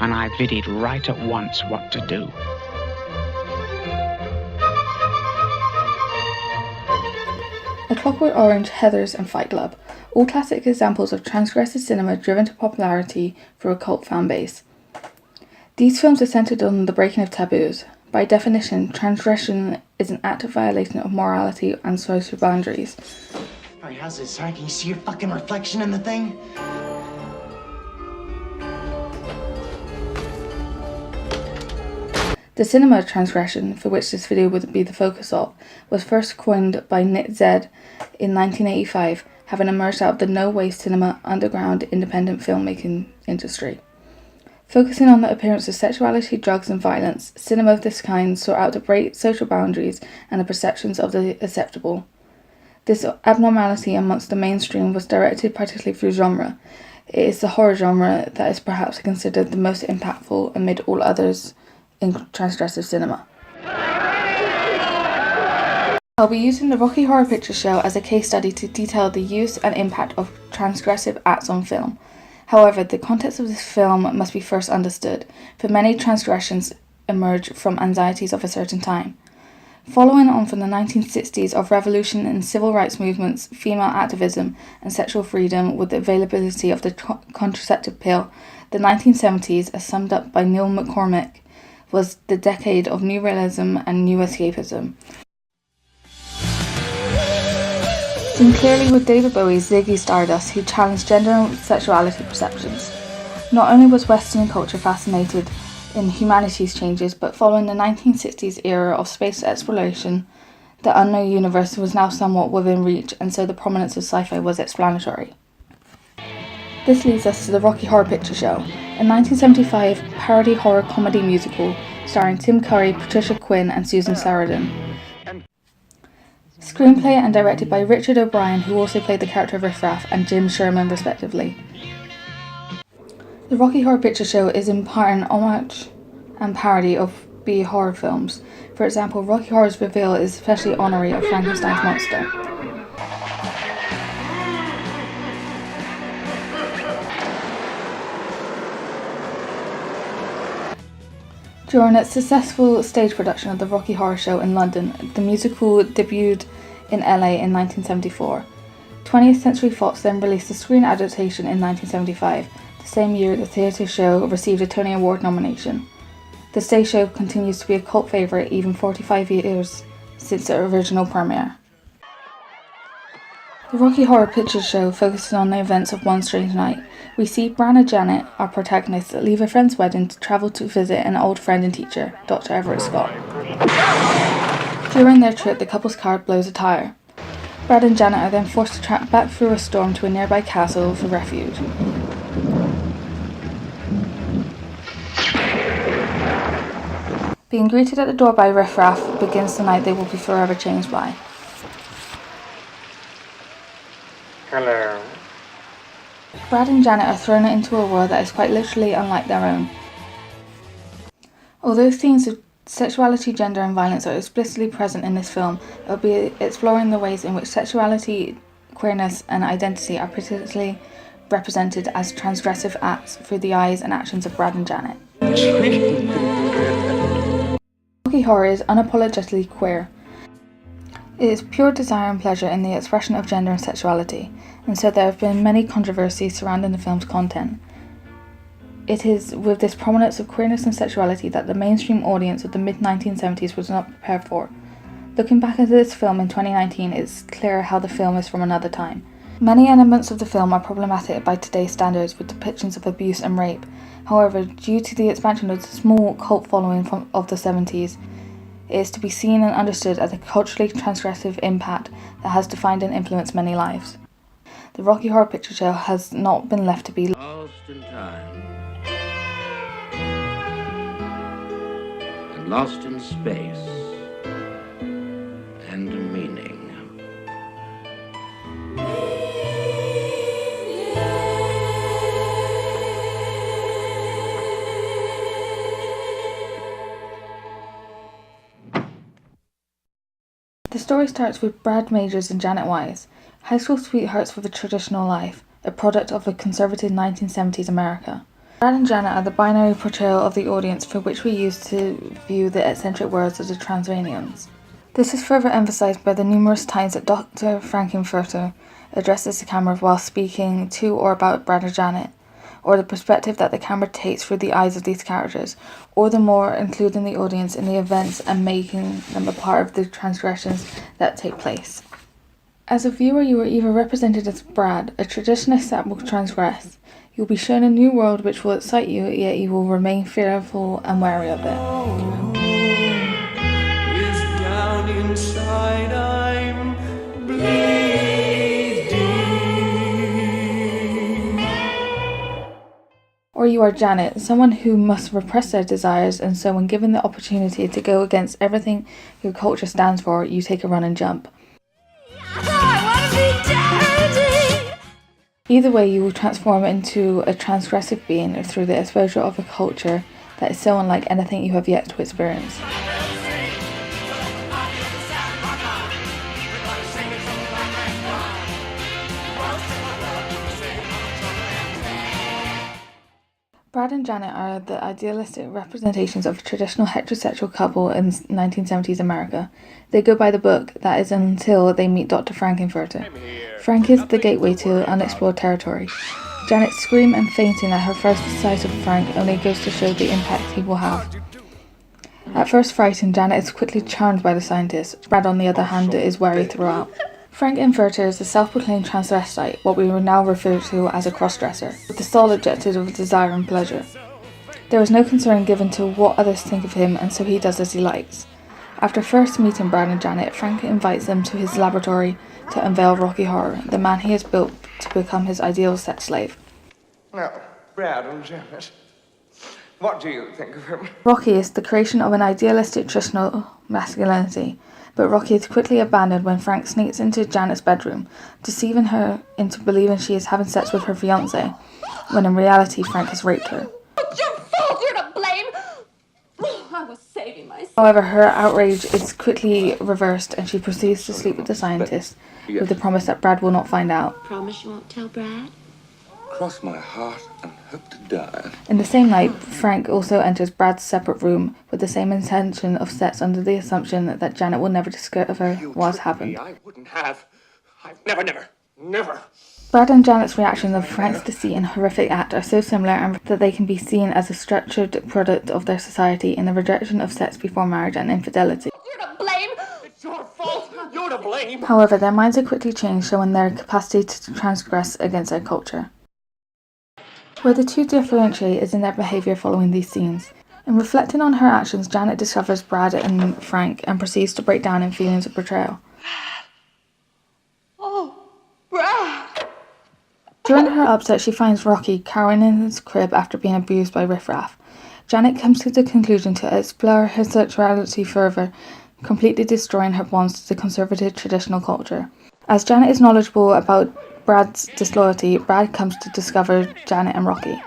and I viddied right at once what to do. A Clockwork Orange, Heathers and Fight Club, all classic examples of transgressive cinema driven to popularity through a cult fan base. These films are centered on the breaking of taboos. By definition, transgression is an active violation of morality and social boundaries. Alright, how's this, huh? Can you see your fucking reflection in the thing? The cinema transgression, for which this video would be the focus of, was first coined by Nick Zed in 1985, having emerged out of the no-waste cinema underground independent filmmaking industry. Focusing on the appearance of sexuality, drugs and violence, cinema of this kind sought out to break social boundaries and the perceptions of the acceptable. This abnormality amongst the mainstream was directed particularly through genre. It is the horror genre that is perhaps considered the most impactful amid all others in transgressive cinema. I'll be using the Rocky Horror Picture Show as a case study to detail the use and impact of transgressive acts on film. However, the context of this film must be first understood, for many transgressions emerge from anxieties of a certain time. Following on from the 1960s of revolution in civil rights movements, female activism and sexual freedom with the availability of the contraceptive pill, the 1970s, as summed up by Neil McCormick, was the decade of new realism and new escapism. Seen clearly with David Bowie's Ziggy Stardust, who challenged gender and sexuality perceptions. Not only was Western culture fascinated in humanity's changes, but following the 1960s era of space exploration, the unknown universe was now somewhat within reach, and so the prominence of sci-fi was explanatory. This leads us to the Rocky Horror Picture Show, a 1975 parody horror comedy musical starring Tim Curry, Patricia Quinn and Susan Sarandon. Screenplay and directed by Richard O'Brien, who also played the character of Riff Raff, and Jim Sherman respectively. The Rocky Horror Picture Show is in part an homage and parody of B horror films. For example, Rocky Horror's reveal is especially honorary of Frankenstein's monster. During its successful stage production of the Rocky Horror Show in London, the musical debuted in LA in 1974. 20th Century Fox then released a screen adaptation in 1975, the same year the theatre show received a Tony Award nomination. The stage show continues to be a cult favourite even 45 years since the original premiere. The Rocky Horror Picture Show focuses on the events of one strange night. We see Bran and Janet, our protagonists, leave a friend's wedding to travel to visit an old friend and teacher, Dr. Everett Scott. During their trip, the couple's car blows a tyre. Brad and Janet are then forced to track back through a storm to a nearby castle for refuge. Being greeted at the door by Riff Raff begins the night they will be forever changed by. Hello. Brad and Janet are thrown into a world that is quite literally unlike their own. Although themes of sexuality, gender and violence are explicitly present in this film, it will be exploring the ways in which sexuality, queerness and identity are particularly represented as transgressive acts through the eyes and actions of Brad and Janet. Rocky Horror is unapologetically queer. It is pure desire and pleasure in the expression of gender and sexuality, and so there have been many controversies surrounding the film's content. It is with this prominence of queerness and sexuality that the mainstream audience of the mid-1970s was not prepared for. Looking back at this film in 2019, it's clear how the film is from another time. Many elements of the film are problematic by today's standards with depictions of abuse and rape. However, due to the expansion of the small cult following of the 70s, it is to be seen and understood as a culturally transgressive impact that has defined and influenced many lives. The Rocky Horror Picture Show has not been left to be lost in time and lost in space and meaning. The story starts with Brad Majors and Janet Wise, high school sweethearts with a traditional life, a product of a conservative 1970s America. Brad and Janet are the binary portrayal of the audience for which we used to view the eccentric worlds of the Transvanians. This is further emphasized by the numerous times that Dr. Frankenfurter addresses the camera while speaking to or about Brad and Janet, or the perspective that the camera takes through the eyes of these characters, or the more including the audience in the events and making them a part of the transgressions that take place. As a viewer, you are either represented as Brad, a traditionalist that will transgress. You will be shown a new world which will excite you, yet you will remain fearful and wary of it. Down inside I'm bleeding. Or you are Janet, someone who must repress their desires, and so when given the opportunity to go against everything your culture stands for, you take a run and jump. Either way, you will transform into a transgressive being through the exposure of a culture that is so unlike anything you have yet to experience. Brad and Janet are the idealistic representations of a traditional heterosexual couple in 1970s America. They go by the book, that is until they meet Dr. Frankenfurter. Frank is the gateway to unexplored territory. Janet's scream and fainting at her first sight of Frank only goes to show the impact he will have. At first frightened, Janet is quickly charmed by the scientist. Brad, on the other hand, is wary throughout. Frankenfurter is a self-proclaimed transvestite, what we will now refer to as a cross-dresser, with the sole objective of desire and pleasure. There is no concern given to what others think of him, and so he does as he likes. After first meeting Brad and Janet, Frank invites them to his laboratory to unveil Rocky Horror, the man he has built to become his ideal sex slave. Now, Brad and Janet, what do you think of him? Rocky is the creation of an idealistic traditional masculinity, but Rocky is quickly abandoned when Frank sneaks into Janet's bedroom, deceiving her into believing she is having sex with her fiancé, when in reality Frank has raped her. It's your fault, you're to blame! I was saving myself. However, her outrage is quickly reversed and she proceeds to sleep with the scientist, with the promise that Brad will not find out. Promise you won't tell Brad? Cross my heart and hope to die. In the same night, Frank also enters Brad's separate room with the same intention of sex under the assumption that Janet will never discover what's happened. I wouldn't have. I've never. Brad and Janet's reaction of Frank's deceit and horrific act are so similar and that they can be seen as a structured product of their society in the rejection of sex before marriage and infidelity. You're to blame! It's your fault. You're to blame. However, their minds are quickly changed, showing their capacity to transgress against their culture. Where the two differentiate is in their behaviour following these scenes. In reflecting on her actions, Janet discovers Brad and Frank and proceeds to break down in feelings of betrayal. Oh, Brad! During her upset, she finds Rocky cowering in his crib after being abused by riffraff. Janet comes to the conclusion to explore her sexuality further, completely destroying her bonds to the conservative traditional culture. As Janet is knowledgeable about Brad's disloyalty, Brad comes to discover Janet and Rocky.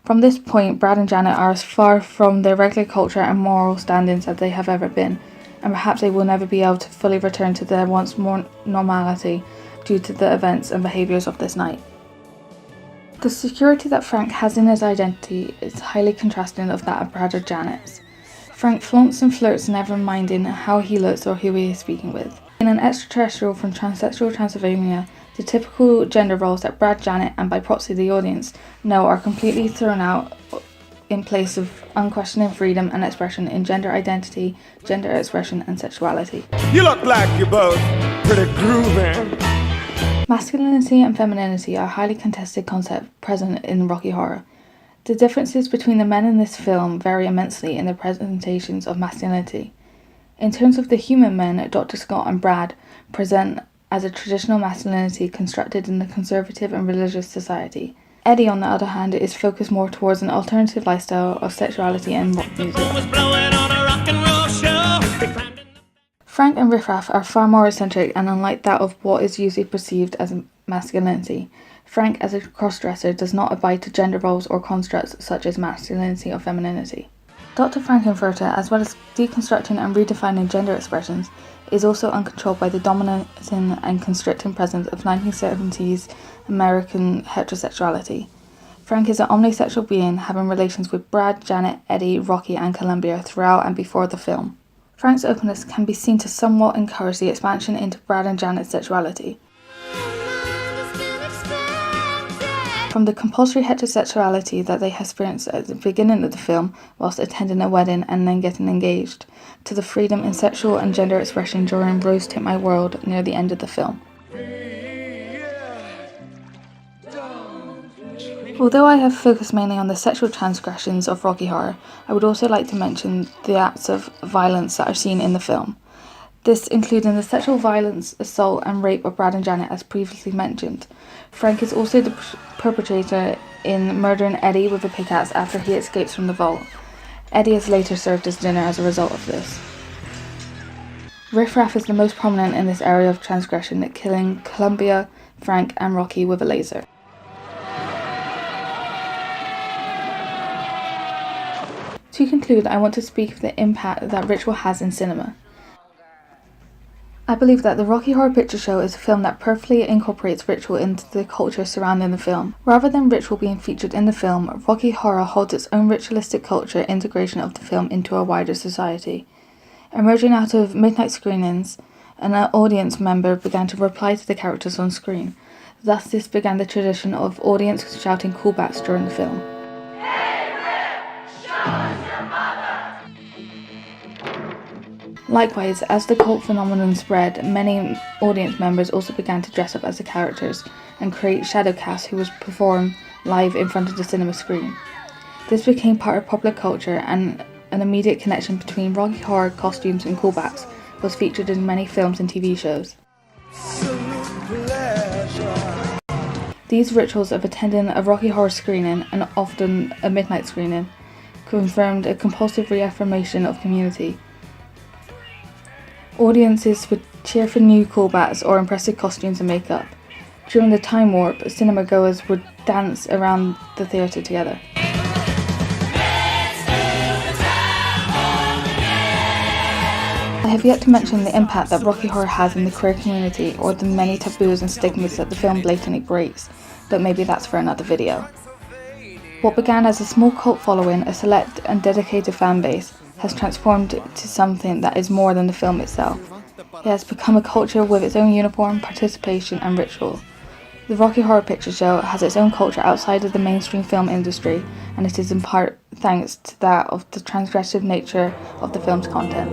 From this point, Brad and Janet are as far from their regular culture and moral standings as they have ever been, and perhaps they will never be able to fully return to their once more normality due to the events and behaviours of this night. The security that Frank has in his identity is highly contrasting of that of Brad or Janet's. Frank flaunts and flirts, never minding how he looks or who he is speaking with. In an extraterrestrial from transsexual Transylvania, the typical gender roles that Brad, Janet, and by proxy the audience know are completely thrown out in place of unquestioning freedom and expression in gender identity, gender expression, and sexuality. You look like you're both pretty groovy. Masculinity and femininity are highly contested concepts present in Rocky Horror. The differences between the men in this film vary immensely in their presentations of masculinity. In terms of the human men, Dr. Scott and Brad present as a traditional masculinity constructed in the conservative and religious society. Eddie, on the other hand, is focused more towards an alternative lifestyle of sexuality and rock music. Frank and Riffraff are far more eccentric and unlike that of what is usually perceived as masculinity. Frank, as a cross-dresser, does not abide to gender roles or constructs such as masculinity or femininity. Dr. Frankenfurter, as well as deconstructing and redefining gender expressions, is also uncontrolled by the dominating and constricting presence of 1970s American heterosexuality. Frank is an omnisexual being having relations with Brad, Janet, Eddie, Rocky and Columbia throughout and before the film. Frank's openness can be seen to somewhat encourage the expansion into Brad and Janet's sexuality. From the compulsory heterosexuality that they experienced at the beginning of the film whilst attending a wedding and then getting engaged, to the freedom in sexual and gender expression during Rose Tint My World near the end of the film. Although I have focused mainly on the sexual transgressions of Rocky Horror, I would also like to mention the acts of violence that are seen in the film. This including the sexual violence, assault and rape of Brad and Janet as previously mentioned. Frank is also the perpetrator in murdering Eddie with a pickaxe after he escapes from the vault. Eddie is later served as dinner as a result of this. Riff Raff is the most prominent in this area of transgression, killing Columbia, Frank and Rocky with a laser. To conclude, I want to speak of the impact that ritual has in cinema. I believe that the Rocky Horror Picture Show is a film that perfectly incorporates ritual into the culture surrounding the film. Rather than ritual being featured in the film, Rocky Horror holds its own ritualistic culture integration of the film into a wider society. Emerging out of midnight screenings, an audience member began to reply to the characters on screen. Thus, this began the tradition of audience shouting callbacks during the film. Likewise, as the cult phenomenon spread, many audience members also began to dress up as the characters and create shadow casts who would perform live in front of the cinema screen. This became part of popular culture, and an immediate connection between Rocky Horror costumes and callbacks was featured in many films and TV shows. These rituals of attending a Rocky Horror screening, and often a midnight screening, confirmed a compulsive reaffirmation of community. Audiences would cheer for new callbacks or impressive costumes and makeup. During the time warp, cinema goers would dance around the theatre together. I have yet to mention the impact that Rocky Horror has in the queer community, or the many taboos and stigmas that the film blatantly breaks, but maybe that's for another video. What began as a small cult following, a select and dedicated fan base, has transformed to something that is more than the film itself. It has become a culture with its own uniform, participation and ritual. The Rocky Horror Picture Show has its own culture outside of the mainstream film industry, and it is in part thanks to that of the transgressive nature of the film's content.